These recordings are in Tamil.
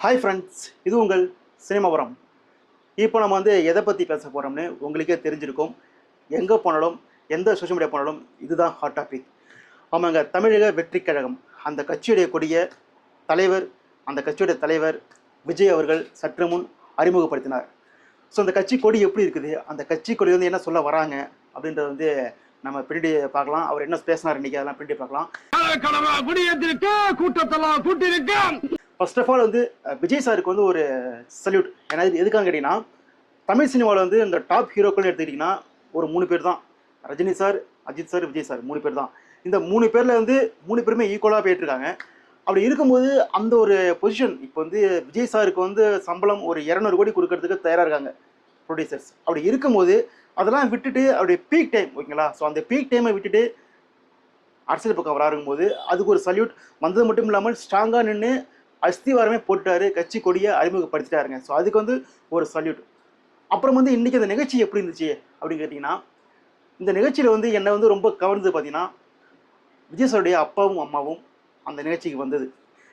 ஹாய் ஃப்ரெண்ட்ஸ், இது உங்கள் சினிமாபுரம். இப்போ நம்ம எதை பற்றி பேச போகிறோம்னு உங்களுக்கே தெரிஞ்சிருக்கும். எங்கே போனாலும் எந்த சோஷியல் மீடியா போனாலும் இதுதான் ஹாட் டாபிக். ஆமாங்க, தமிழக வெற்றி கழகம் அந்த கட்சியுடைய கொடிய தலைவர் அந்த கட்சியுடைய தலைவர் விஜய் அவர்கள் சற்று முன் அறிமுகப்படுத்தினார். ஸோ அந்த கட்சி கொடி எப்படி இருக்குது, அந்த கட்சி கொடி என்ன சொல்ல வராங்க அப்படின்றத நம்ம பின்னாடி பார்க்கலாம். அவர் என்ன பேசினார் இன்றைக்கி, அதெல்லாம் பின்னாடி பார்க்கலாம். ஃபர்ஸ்ட் ஆஃப் ஆல் விஜய் சாருக்கு ஒரு சல்யூட். ஏன்னா எதுக்காக கேட்டிங்கன்னா, தமிழ் சினிமாவில் இந்த டாப் ஹீரோக்கள்னு எடுத்துக்கிட்டிங்கன்னா ஒரு 3 பேர் தான். Rajini sir, Ajith sir, Vijay sir, 3 பேர் தான். இந்த 3 பேரில் 3 பேருமே ஈக்குவலாக போயிட்டுருக்காங்க. அப்படி இருக்கும்போது அந்த ஒரு பொசிஷன் இப்போ விஜய் சாருக்கு சம்பளம் ஒரு 200 கோடி கொடுக்கறதுக்கு தயாராக இருக்காங்க ப்ரொடியூசர்ஸ். அப்படி இருக்கும்போது அதெல்லாம் விட்டுட்டு அவருடைய பீக் டைம், ஓகேங்களா, ஸோ அந்த பீக் டைமை விட்டுட்டு அரசியல் பக்கம் வராருங்கும்போது அதுக்கு ஒரு சல்யூட். வந்தது மட்டும் இல்லாமல் ஸ்ட்ராங்காக நின்று அஸ்திவாரமே போட்டாரு, கட்சி கொடியை அறிமுகப்படுத்திட்டாருங்க. ஸோ அதுக்கு ஒரு சல்யூட். அப்புறம் இன்றைக்கி அந்த நிகழ்ச்சி எப்படி இருந்துச்சு அப்படின்னு கேட்டிங்கன்னா, இந்த நிகழ்ச்சியில் என்னை ரொம்ப கவர்ந்தது பார்த்தீங்கன்னா, விஜய் சாருடைய அப்பாவும் அம்மாவும் அந்த நிகழ்ச்சிக்கு வந்தது.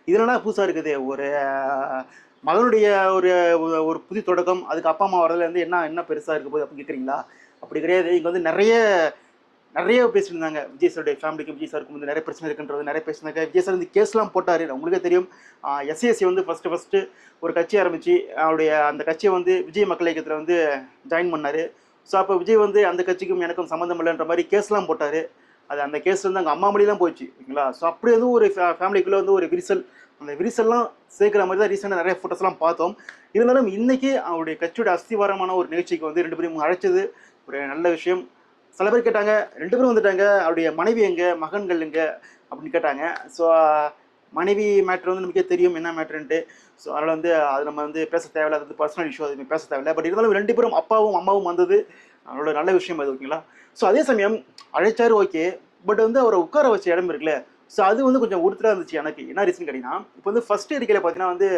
இதெல்லாம் புதுசாக இருக்குது. ஒரு மகனுடைய ஒரு ஒரு புது தொடக்கம், அதுக்கு அப்பா அம்மா வரதுல என்ன பெருசாக இருக்க போகுது அப்படின்னு கேட்குறீங்களா? அப்படி கிடையாது. இங்கே நிறைய பேசியிருந்தாங்க. விஜய் சாருடைய ஃபேமிலிக்கும் விஜய் சாருக்கும் நிறைய பிரச்சனை இருக்குன்றது நிறைய பேசினாங்க. விஜய் சார் கேஸ்லாம் போட்டார். உங்களுக்கே தெரியும். எஸ்ஏசி ஃபஸ்ட்டு ஒரு கட்சி ஆரம்பித்து அவருடைய அந்த கட்சியை விஜய் மக்கள் இயக்கத்தில் ஜாயின் பண்ணார். ஸோ அப்போ விஜய் அந்த கட்சிக்கும் எனக்கும் சம்மந்தம் இல்லைன்ற மாதிரி கேஸ்லாம் போட்டார். அது அந்த கேஸ் அங்கே அம்மா மொழிலாம் போச்சு, ஓகேங்களா. ஸோ அப்படி ஒரு ஃபேமிலிக்குள்ளே ஒரு விரிசல், அந்த விரிசல்லாம் சேர்க்குற மாதிரி தான் ரீசெண்டாக நிறைய ஃபோட்டோஸ்லாம் பார்த்தோம். இருந்தாலும் இன்றைக்கி அவருடைய கட்சியோட அஸ்திவாரமான ஒரு நிகழ்ச்சிக்கு 2 பேரும் அழைச்சது ஒரு நல்ல விஷயம். சில பேர் கேட்டாங்க, 2 பேரும் வந்துட்டாங்க, அவருடைய மனைவி எங்கே, மகன்கள் எங்கே அப்படின்னு கேட்டாங்க. ஸோ மனைவி மேட்ரு நமக்கே தெரியும் என்ன மேட்ருன்ட்டு. ஸோ அதனால் அது நம்ம பேச தேவையில்லை. அது பர்சனல் இஷ்யூ, அது பேச தேவையில்லை. பட் இருந்தாலும் 2 பேரும் அப்பாவும் அம்மாவும் வந்தது அவரோட நல்ல விஷயம் அது, ஓகேங்களா. ஸோ அதே சமயம் அழைச்சாரு, ஓகே. பட் அவரை உட்கார வச்ச இடம் இருக்குல்ல, ஸோ அது கொஞ்சம் உறுத்தலாக இருந்துச்சு எனக்கு. என்ன ரீசன் கேட்டிங்கன்னா, இப்போ ஃபஸ்ட் இருக்கையில் பார்த்தீங்கன்னா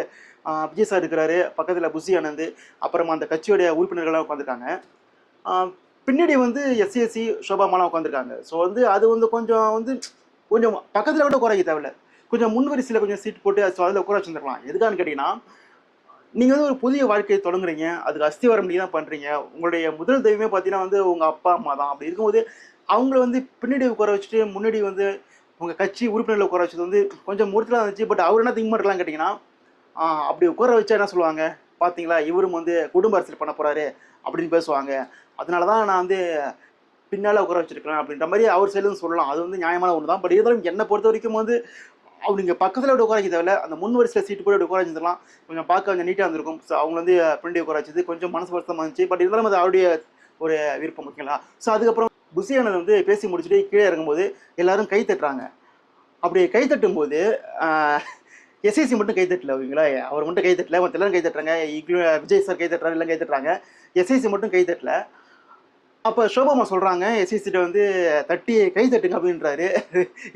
விஜய் சார் இருக்கிறாரு, பக்கத்தில் புசி ஆனந்த், அப்புறமா அந்த கட்சியோடைய உறுப்பினர்கள்லாம் உட்காந்துருக்காங்க. பின்னாடி எஸ்ஏசி சோபாமாலாம் உட்காந்துருக்காங்க. ஸோ அது கொஞ்சம் பக்கத்தில் கூட உட்கார தேவையில்ல, கொஞ்சம் முன்வரிசையில் கொஞ்சம் சீட் போட்டு ஸோ அதில் உட்கார வச்சுருந்துருக்கலாம். எதுக்கான்னு கேட்டிங்கன்னா, நீங்கள் ஒரு புதிய வாழ்க்கையை தொடங்குறீங்க, அதுக்கு அஸ்திவாரம் நீங்கள் தான் பண்ணுறீங்க. உங்களுடைய முதல் தெய்வமே பார்த்தீங்கன்னா உங்கள் அப்பா அம்மா தான். அப்படி இருக்கும்போது அவங்கள பின்னாடி உட்கார வச்சுட்டு முன்னாடி உங்கள் கட்சி உறுப்பினர்களை உட்கார வச்சது கொஞ்சம் முறுத்தலாக இருந்துச்சு. பட் அவர் என்ன திங்க் பண்ணுறலாம் கேட்டிங்கன்னா, அப்படி உட்கார வச்சா என்ன சொல்லுவாங்க, பார்த்தீங்களா இவரும் குடும்ப அரசியல் பண்ண போகிறாரு அப்படின்னு பேசுவாங்க. அதனால தான் நான் பின்னால் உட்கார வச்சுருக்கிறேன் அப்படின்ற மாதிரி அவர் சைடுன்னு சொல்லலாம். அது நியாயமான ஒன்று தான். பட் இருந்தாலும் என்னை பொறுத்த வரைக்கும் அவங்க நீங்கள் பக்கத்தில் விட உட்கார தேவையில்ல, அந்த முன் வரிசையில் சீட்டு போட்டு உட்கார வச்சுருக்கலாம். கொஞ்சம் பார்க்க கொஞ்சம் நீட்டாக இருந்திருக்கும். ஸோ அவங்க பின்னாடி உட்கார வச்சது கொஞ்சம் மனசு வருத்தமாக இருந்துச்சு. பட் இருந்தாலும் அது அவருடைய ஒரு விருப்பம், ஓகேங்களா. ஸோ அதுக்கப்புறம் புசியானது பேசி முடிச்சுட்டு கீழே இறங்கும்போது எல்லாரும் கை தட்டுறாங்க. அப்படி கை தட்டும்போது எஸ்ஐசி மட்டும் கை தட்டல, ஓகேங்களா. அவர் மட்டும் கை தட்டல, மற்ற எல்லாரும் கை தட்டுறாங்க. விஜய் சார் கை தட்டுறாரு, எல்லாம் கை தட்டுறாங்க. எஸ்ஐசி மட்டும் கை தட்டல. அப்போ சோபாமா சொல்கிறாங்க, எஸ்ஐசிட்ட தட்டி கை தட்டுங்க அப்படின்றாரு.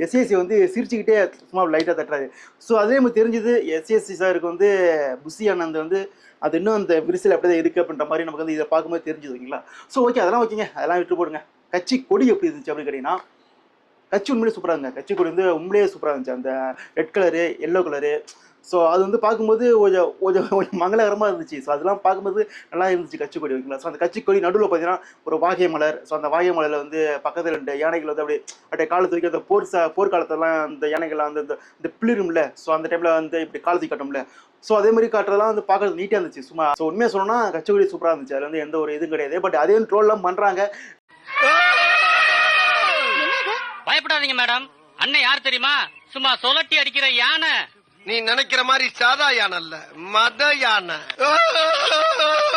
எஸ்ஐசி சிரிச்சுக்கிட்டே சும்மா லைட்டாக தட்டுறாரு. ஸோ அதே மாதிரி தெரிஞ்சுது எஸ்எஸ்சி சாருக்கு புசி ஆனந்த் அது இன்னும் அந்த விரிசல் அப்படியே இருக்குது அப்படின்ற மாதிரி நமக்கு இதை பார்க்கும்போது தெரிஞ்சுது, ஓகேங்களா. ஸோ ஓகே, அதெல்லாம் ஓகேங்க, அதெல்லாம் விட்டு போடுங்க. கட்சி கொடி எப்படி இருந்துச்சு அப்படின்னு கேட்டிங்கன்னா, கட்சி உண்மையிலே சூப்பராக இருந்துங்க. கட்சி கொடி உண்மையிலேயே சூப்பராக இருந்துச்சு. அந்த red colour, yellow colour. So அது பார்க்கும்போது கொஞ்சம் கொஞ்சம் கொஞ்சம் மங்களகரமாக இருந்துச்சு. ஸோ அதெல்லாம் பார்க்கும்போது நல்லா இருந்துச்சு கட்சி கொடி, ஓகேங்களா. ஸோ அந்த கட்சி கொடி நடுவில் பார்த்தீங்கன்னா ஒரு வாகை மலர். ஸோ அந்த வாகை மலரில் பக்கத்தில் 2 யானைகள் அப்படியே காலத்து வைக்க அந்த போர்க்காலத்தெல்லாம் அந்த யானைகள்லாம் இந்த பிளிரும்ல. ஸோ அந்த டைமில் இப்படி காலத்தை காட்டும்ல. ஸோ அதே மாதிரி காட்டுறதெல்லாம் பார்க்கறது நீட்டாக இருந்துச்சு. சும்மா ஸோ உண்மையாக சொல்லணும்னா கட்சி கொடி சூப்பராக இருந்துச்சு. அதில் எந்த ஒரு இதுவும் கிடையாது. பட் அதே ட்ரோல்லாம் பண்ணுறாங்க. பயப்படாதீங்க மேடம், அண்ணன் யார் தெரியுமா? சும்மா சொலட்டி அடிக்கிற யானை. நீ நினைக்கிற மாதிரி சாதா யானை அல்ல, மத யானை.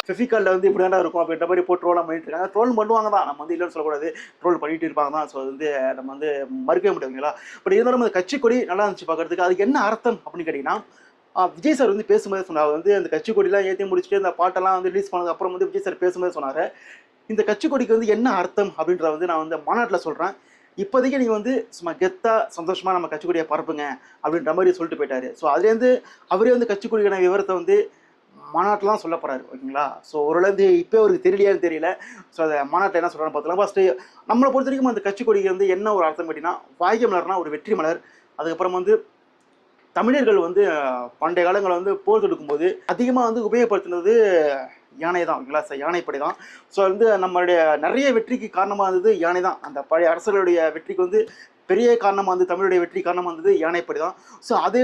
ஃபெவிகால்ல இப்படி தாண்டா இருக்கும் அப்படின்ற மாதிரி போட்டு ட்ரோலாம் பண்ணிட்டு இருக்காங்க. ட்ரோல் பண்ணுவாங்க தான், நம்ம இல்லைன்னு சொல்லக்கூடாது, ட்ரோல் பண்ணிட்டு இருப்பாங்க தான். ஸோ நம்ம மறுக்கவே முடியாதுங்களா. பட் இருந்தாலும் அந்த கட்சி கொடி நல்லா இருந்துச்சு பார்க்கறதுக்கு. அதுக்கு என்ன அர்த்தம் அப்படின்னு கேட்டிங்கன்னா, விஜய் சார் பேசும்போது சொன்னார், அந்த கட்சி கொடிலாம் ஏற்றி முடிச்சுட்டு அந்த பாட்டெல்லாம் ரிலீஸ் பண்ணது அப்புறம் விஜய் சார் பேசும்போது சொன்னார், இந்த கட்சி கொடிக்கு என்ன அர்த்தம் அப்படின்றத நான் மாநாட்டில் சொல்கிறேன். இப்போதைக்கு நீங்கள் சும்மா கெத்தாக சந்தோஷமாக நம்ம கட்சி கொடியை பரப்புங்க அப்படின்ற மாதிரி சொல்லிட்டு போயிட்டாரு. ஸோ அதுலேருந்து அவரே கட்சி கொடிக்கான விவரத்தை மாநாட்டில் தான் சொல்ல போகிறாரு, ஓகேங்களா. ஸோ ஓரளவு இப்போ அவருக்கு தெரியலையான்னு தெரியல. ஸோ அதை மாநாட்டில் என்ன சொல்கிறான்னு பார்த்தலாம். ஃபஸ்ட்டு நம்மளை பொறுத்த வரைக்கும் அந்த கட்சி கொடிக்கு என்ன ஒரு அர்த்தம் கேட்டிங்கன்னா, வாகை மலர்னா ஒரு வெற்றி மலர். அதுக்கப்புறம் தமிழர்கள் வந்து பண்டைய காலங்களில் வந்து போர் தொடுக்கும்போது அதிகமாக வந்து உபயோகப்படுத்தினது யானை தான், ஓகேங்களா? யானைப்படை தான். ஸோ வந்து நம்மளுடைய நிறைய வெற்றிக்கு காரணமாக இருந்தது யானை தான். அந்த பழைய அரசர்களுடைய வெற்றிக்கு வந்து பெரிய காரணமாக வந்து தமிழுடைய வெற்றி காரணமாக இருந்தது யானைப்படை தான். ஸோ அது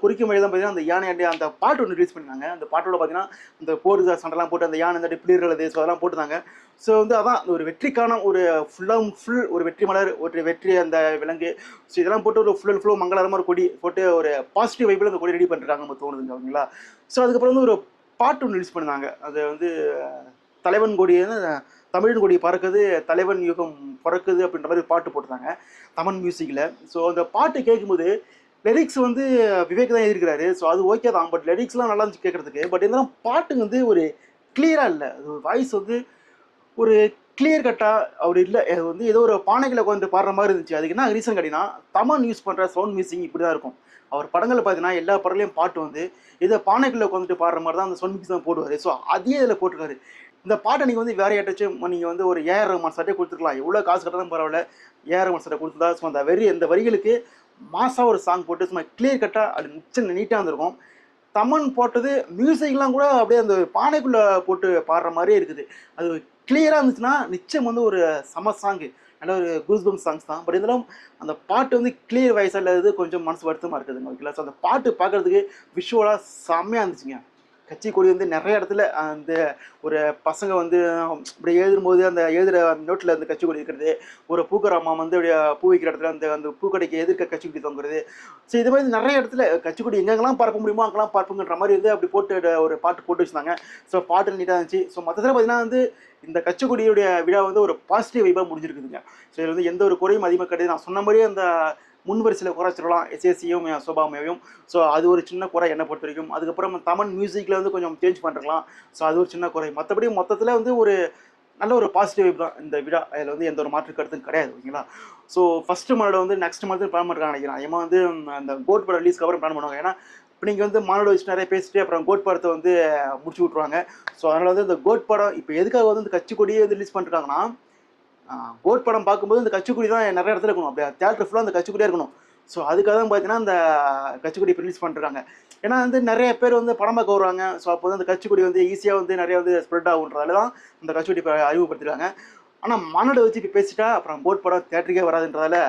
குறிக்கும் வழி தான் பார்த்தீங்கன்னா அந்த யானையுடைய அந்த பாட்டு ஒன்று ரிலீஸ் பண்ணியிருந்தாங்க. அந்த பாட்டோட பார்த்தீங்கன்னா இந்த போர் சண்டைலாம் போட்டு அந்த யானை இந்த பிளிர்களது, ஸோ அதெல்லாம் போட்டுருந்தாங்க. ஸோ வந்து அதான் ஒரு வெற்றிக்கான ஒரு ஃபுல் ஒரு வெற்றி மலர், ஒரு வெற்றி அந்த விலங்கு, ஸோ இதெல்லாம் போட்டு ஒரு ஃபுல் அண்ட் ஃபுல் மங்களகரமாக ஒரு கொடி போட்டு ஒரு பாசிட்டிவ் வைப்பில் அந்த கொடி ரெடி பண்ணிருக்காங்க நம்ம தோணுதுங்க, ஓகேங்களா? ஸோ அதுக்கப்புறம் வந்து ஒரு பாட்டு ஒன்று ரிலீஸ் பண்ணிருந்தாங்க. அது வந்து தலைவன் கொடி, தமிழின் கொடி பறக்குது, தலைவன் யுகம் பிறக்குது அப்படின்ற மாதிரி பாட்டு போட்டிருந்தாங்க தமிழ் மியூசிக்கில். ஸோ அந்த பாட்டு கேட்கும்போது லிரிக்ஸ் வந்து விவேக் தான் எழுதியிருக்கிறாரு. ஸோ அது ஓகே தான், பட் லிரிக்ஸ்லாம் நல்லா இருந்துச்சு கேட்குறதுக்கு. பட் இருந்தாலும் பாட்டுங்க வந்து ஒரு கிளியராக இல்லை. அது வாய்ஸ் வந்து ஒரு கிளியர் கட்டாக அவர் இல்லை. அது வந்து ஏதோ ஒரு பானைகளை உட்காந்து பாடுற மாதிரி இருந்துச்சு. அதுக்கு என்ன ரீசன் கேட்டிங்கன்னா, தமன் யூஸ் பண்ணுற சவுண்ட் மியூசிக் இப்படி தான் இருக்கும். அவர் படங்களில் பார்த்தீங்கன்னா எல்லா படத்துலையும் பாட்டு வந்து இதை பானைக்குள்ளே உட்காந்துட்டு பாடுற மாதிரி தான் அந்த சவுண்ட் மியூசிக் தான் போடுவார். ஸோ அதே இதில் போட்டிருக்காரு. இந்த பாட்டை நீங்கள் வந்து வேறு யார்ட்டாச்சும் நீங்கள் வந்து ஒரு ஏஆர் ரஹ்மான் சட்டை கொடுத்துருக்கலாம், எவ்வளோ காசு கட்டாலும் பரவாயில்ல, ஏஆர் ரஹ்மான் சட்டை கொடுத்துருந்தா ஸோ அந்த வரிகளுக்கு மாசாக ஒரு சாங் போட்டு சும்மா கிளியர் கட்டாக அது நிச்சயம் நீட்டாக இருந்திருக்கும். தமன் போட்டது மியூசிக்லாம் கூட அப்படியே அந்த பானைக்குள்ளே போட்டு பாடுற மாதிரியே இருக்குது. அது கிளியராக இருந்துச்சுன்னா நிச்சயம் வந்து ஒரு சம சாங்கு, நல்ல ஒரு கூஸ்பம் சாங்ஸ் தான். பட் இருந்தாலும் அந்த பாட்டு வந்து கிளியர் வாய்ஸாக இல்லாதது கொஞ்சம் மனசு வருத்தமாக இருக்குதுங்க, ஓகேங்களா? ஸோ அந்த பாட்டு பார்க்குறதுக்கு விஷுவலாக செம்மையாக இருந்துச்சுங்க. கட்சி கொடி வந்து நிறைய இடத்துல அந்த ஒரு பசங்க வந்து இப்படி எழுதும்போது அந்த எழுதுகிற நோட்டில் அந்த கட்சி கொடி இருக்கிறது, ஒரு பூக்கர் அம்மா வந்து அப்படியே பூ வைக்கிற இடத்துல அந்த பூக்கடைக்கு எதிர்க்க கட்சி கொடி தொங்குறது. ஸோ இது மாதிரி நிறைய இடத்துல கட்சி கொடி எங்கெங்கெல்லாம் பார்க்க முடியுமோ அங்கெல்லாம் பார்ப்புங்கிற மாதிரி வந்து அப்படி போட்டு ஒரு பாட்டு போட்டு வச்சுருந்தாங்க. ஸோ பாட்டு நீட்டாக இருந்துச்சு. ஸோ மொத்தத்தில் பார்த்தீங்கன்னா வந்து இந்த கட்சிக்கொடியுடைய விழா வந்து ஒரு பாசிட்டிவ் வைப்பாக முடிஞ்சிருக்குதுங்க. ஸோ இதில் வந்து எந்த ஒரு குறையும் அதிகமாக கிடையாது. நான் சொன்ன மாதிரியே அந்த முன்வரிசையில் குறை சொல்லலாம், எஸ்எஸ்சியும் சோபாமையும். ஸோ அது ஒரு சின்ன குறை என்னை பொறுத்த வரைக்கும். அதுக்கப்புறம் தமிழ் மியூசிக்கில் வந்து கொஞ்சம் சேஞ்ச் பண்ணிருக்கலாம். ஸோ அது ஒரு சின்ன குறை. மற்றபடி மொத்தத்தில் வந்து ஒரு நல்ல ஒரு பாசிட்டிவ் வைப் தான் இந்த விழா. அதில் வந்து எந்த ஒரு மாற்று கருத்தும் கிடையாது, ஓகேங்களா? ஸோ ஃபஸ்ட்டு மாநாடு வந்து நெக்ஸ்ட் மந்த் பிளான் பண்ணுறாங்க நினைக்கிறேன். ஏமா வந்து அந்த கோட் படம் ரிலீஸ்க்கு அப்புறம் பிளான் பண்ணுவாங்க. ஏன்னா இப்போ நீங்கள் வந்து மாநாடு வச்சு நிறைய பேசிட்டு அப்புறம் கோட் படத்தை வந்து முடிச்சு விட்ருவாங்க. ஸோ அதனால் வந்து இந்த கோட் படம் இப்போ எதுக்காக வந்து இந்த கட்சிக்கொடியே வந்து ரிலீஸ் பண்ணிருக்காங்கன்னா, கோட் படம் பார்க்கும்போது இந்த கட்சிக்கொடி தான் நிறைய இடத்துல இருக்கணும், அப்படியே தியேட்டர் ஃபுல்லாக அந்த கட்சிக்கொடியாக இருக்கணும். ஸோ அதுக்காக தான் பார்த்தீங்கன்னா இந்த கட்சிக்கொடி ரிலீஸ் பண்ணிருக்காங்க. ஏன்னா வந்து நிறைய பேர் வந்து படம் பார்க்க வருவாங்க. ஸோ அப்போ வந்து அந்த கட்சிக்கொடி வந்து ஈஸியாக வந்து நிறைய வந்து ஸ்ப்ரெட் ஆகுன்றதால தான் இந்த கட்சிக்கொடி இப்போ அறிமுகப்படுத்திருக்காங்க. ஆனால் மாநாடு வச்சு இப்போ பேசிட்டா அப்புறம் கோட் படம் தியேட்டருக்கே வராதுன்றதால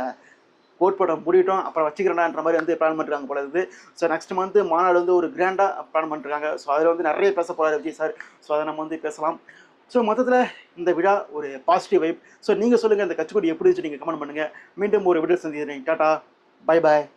கோட் படம் முடிட்டோம் அப்புறம் வச்சுக்கிறேன்டான்ற மாதிரி வந்து பிளான் பண்ணிருக்காங்க போல இருக்குது. ஸோ நெக்ஸ்ட் மந்த் மாநாடு வந்து ஒரு கிராண்டாக பிளான் பண்ணிருக்காங்க. ஸோ அதில் வந்து நிறைய பேச போகிறாரு விஜய் சார். ஸோ அதை நம்ம வந்து பேசலாம். ஸோ மொத்தத்தில் இந்த விழா ஒரு பாசிட்டிவ் வைப். ஸோ நீங்கள் சொல்லுங்கள் இந்த கட்சிக்கொடி எப்படி இருந்துச்சு, நீங்கள் கமெண்ட் பண்ணுங்கள். மீண்டும் ஒரு வீடியோ சந்திக்கிறேன். Tata, bye bye.